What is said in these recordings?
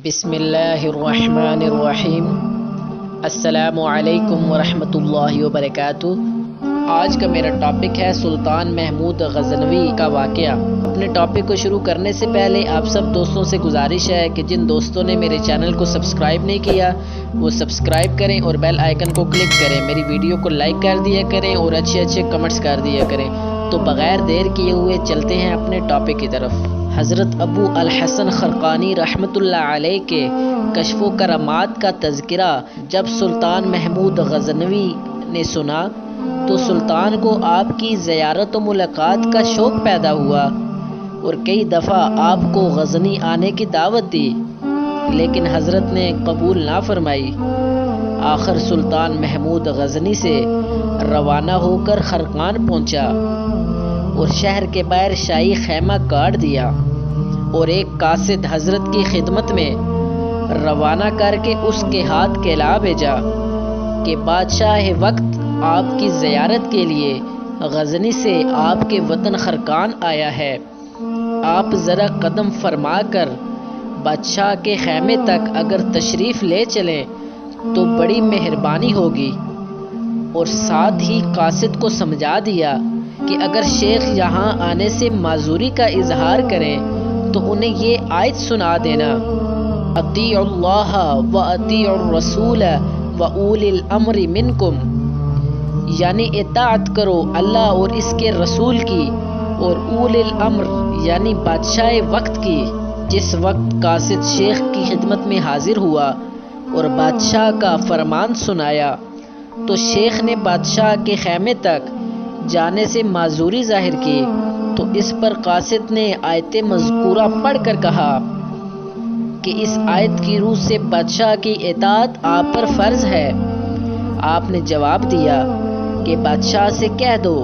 بسم اللہ الرحمن الرحیم۔ السلام علیکم ورحمۃ اللہ وبرکاتہ۔ آج کا میرا ٹاپک ہے سلطان محمود غزنوی کا واقعہ۔ اپنے ٹاپک کو شروع کرنے سے پہلے آپ سب دوستوں سے گزارش ہے کہ جن دوستوں نے میرے چینل کو سبسکرائب نہیں کیا وہ سبسکرائب کریں اور بیل آئیکن کو کلک کریں، میری ویڈیو کو لائک کر دیا کریں اور اچھے کمنٹس کر دیا کریں۔ تو بغیر دیر کیے ہوئے چلتے ہیں اپنے ٹاپک کی طرف۔ حضرت ابو الحسن خرقانی رحمۃ اللہ علیہ کے کشف و کرامات کا تذکرہ جب سلطان محمود غزنوی نے سنا تو سلطان کو آپ کی زیارت و ملاقات کا شوق پیدا ہوا اور کئی دفعہ آپ کو غزنی آنے کی دعوت دی، لیکن حضرت نے قبول نہ فرمائی۔ آخر سلطان محمود غزنی سے روانہ ہو کر خرقان پہنچا اور شہر کے باہر شاہی خیمہ کاٹ دیا اور ایک قاصد حضرت کی خدمت میں روانہ کر کے اس کے ہاتھ کہلا بھیجا کہ بادشاہ وقت آپ کی زیارت کے لیے غزنی سے آپ کے وطن خرقان آیا ہے، آپ ذرا قدم فرما کر بادشاہ کے خیمے تک اگر تشریف لے چلیں تو بڑی مہربانی ہوگی۔ اور ساتھ ہی قاصد کو سمجھا دیا کہ اگر شیخ یہاں آنے سے معذوری کا اظہار کریں تو انہیں یہ آیت سنا دینا، اطیعوا اللہ و اطیعوا الرسول و اولی الامر منکم، یعنی اطاعت کرو اللہ اور اس کے رسول کی اور اولی الامر یعنی بادشاہ وقت کی۔ جس وقت قاصد شیخ کی خدمت میں حاضر ہوا اور بادشاہ کا فرمان سنایا تو شیخ نے بادشاہ کے خیمے تک جانے سے معذوری ظاہر کی، تو اس پر قاصد نے آیت مذکورہ پڑھ کر کہا کہ اس آیت کی روح سے بادشاہ کی اطاعت آپ پر فرض ہے۔ آپ نے جواب دیا کہ بادشاہ سے کہہ دو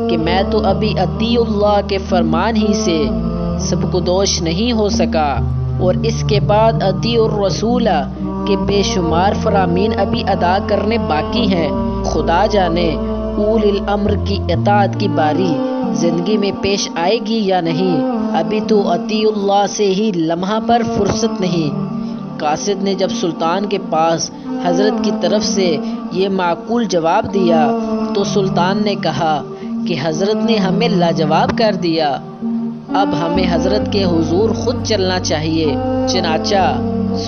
کہ میں تو ابھی اطیع اللہ کے فرمان ہی سے سبکدوش نہیں ہو سکا اور اس کے بعد اطیع الرسول کے بے شمار فرامین ابھی ادا کرنے باقی ہیں۔ خدا جانے اولی الامر کی اطاعت کی باری زندگی میں پیش آئے گی یا نہیں، ابھی تو اطیع اللہ سے ہی لمحہ پر فرصت نہیں۔ قاصد نے جب سلطان کے پاس حضرت کی طرف سے یہ معقول جواب دیا تو سلطان نے کہا کہ حضرت نے ہمیں لاجواب کر دیا، اب ہمیں حضرت کے حضور خود چلنا چاہیے۔ چنانچہ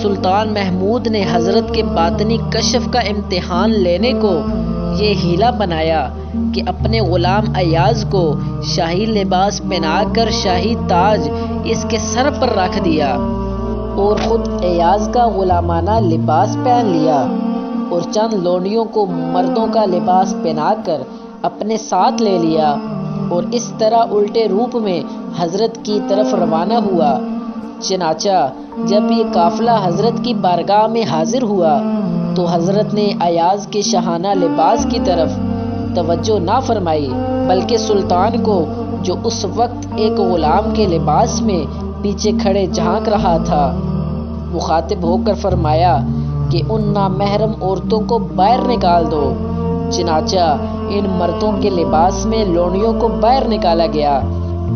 سلطان محمود نے حضرت کے باطنی کشف کا امتحان لینے کو یہ ہیلا بنایا کہ اپنے غلام ایاز کو شاہی لباس پہنا کر شاہی تاج اس کے سر پر رکھ دیا اور خود ایاز کا غلامانہ لباس پہن لیا اور چند لونڈیوں کو مردوں کا لباس پہنا کر اپنے ساتھ لے لیا اور اس طرح الٹے روپ میں حضرت کی طرف روانہ ہوا۔ چنانچہ جب یہ قافلہ حضرت کی بارگاہ میں حاضر ہوا تو حضرت نے ایاز کے شاہانہ لباس کی طرف توجہ نہ فرمائی، بلکہ سلطان کو جو اس وقت ایک غلام کے لباس میں پیچھے کھڑے جھانک رہا تھا مخاطب ہو کر فرمایا کہ ان نامحرم عورتوں کو باہر نکال دو۔ چنانچہ ان مردوں کے لباس میں لونڈیوں کو باہر نکالا گیا۔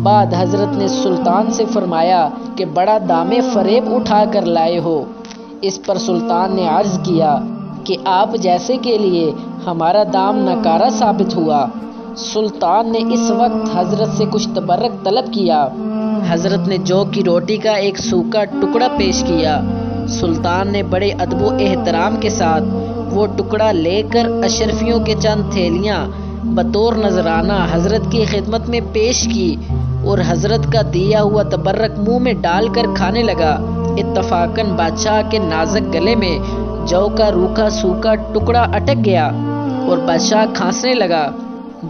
بعد حضرت نے سلطان سے فرمایا کہ بڑا دام فریب اٹھا کر لائے ہو۔ اس پر سلطان نے عرض کیا کہ آپ جیسے کے لیے ہمارا دام ناکارہ ثابت ہوا۔ سلطان نے اس وقت حضرت سے کچھ تبرک طلب کیا۔ حضرت نے جو کی روٹی کا ایک سوکھا ٹکڑا پیش کیا۔ سلطان نے بڑے ادب و احترام کے ساتھ وہ ٹکڑا لے کر اشرفیوں کے چند تھیلیاں بطور نذرانہ حضرت کی خدمت میں پیش کی اور حضرت کا دیا ہوا تبرک منہ میں ڈال کر کھانے لگا۔ اتفاقاً بادشاہ کے نازک گلے میں جو کا روکھا سوکھا ٹکڑا اٹک گیا اور بادشاہ کھانسنے لگا،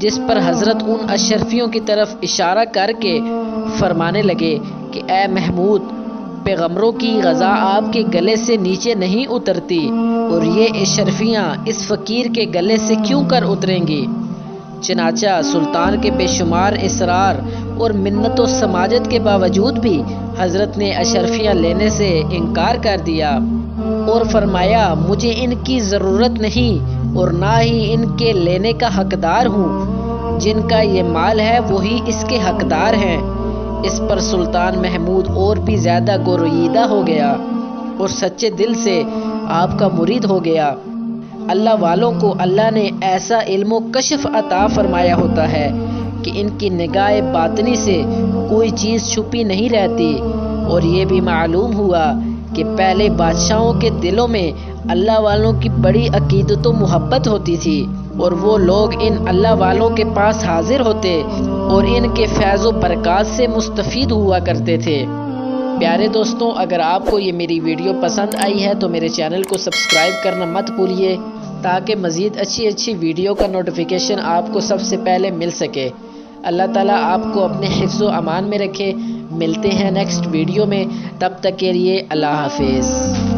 جس پر حضرت ان اشرفیوں کی طرف اشارہ کر کے فرمانے لگے کہ اے محمود، پیغمبروں کی غذا آپ کے گلے سے نیچے نہیں اترتی اور یہ اشرفیاں اس فقیر کے گلے سے کیوں کر اتریں گی؟ چنانچہ سلطان کے بے شمار اصرار اور منت و سماجت کے باوجود بھی حضرت نے اشرفیاں لینے سے انکار کر دیا اور فرمایا مجھے ان کی ضرورت نہیں اور نہ ہی ان کے لینے کا حقدار ہوں، جن کا یہ مال ہے وہی اس کے حقدار ہیں۔ اس پر سلطان محمود اور بھی زیادہ گرویدہ ہو گیا اور سچے دل سے آپ کا مرید ہو گیا۔ اللہ والوں کو اللہ نے ایسا علم و کشف عطا فرمایا ہوتا ہے کہ ان کی نگاہ باطنی سے کوئی چیز چھپی نہیں رہتی، اور یہ بھی معلوم ہوا کہ پہلے بادشاہوں کے دلوں میں اللہ والوں کی بڑی عقیدت و محبت ہوتی تھی، اور وہ لوگ ان اللہ والوں کے پاس حاضر ہوتے اور ان کے فیض و برکات سے مستفید ہوا کرتے تھے۔ پیارے دوستوں، اگر آپ کو یہ میری ویڈیو پسند آئی ہے تو میرے چینل کو سبسکرائب کرنا مت بھولیے، تاکہ مزید اچھی ویڈیو کا نوٹیفیکیشن آپ کو سب سے پہلے مل سکے۔ اللہ تعالیٰ آپ کو اپنے حفظ و امان میں رکھے۔ ملتے ہیں نیکسٹ ویڈیو میں، تب تک کے لیے اللہ حافظ۔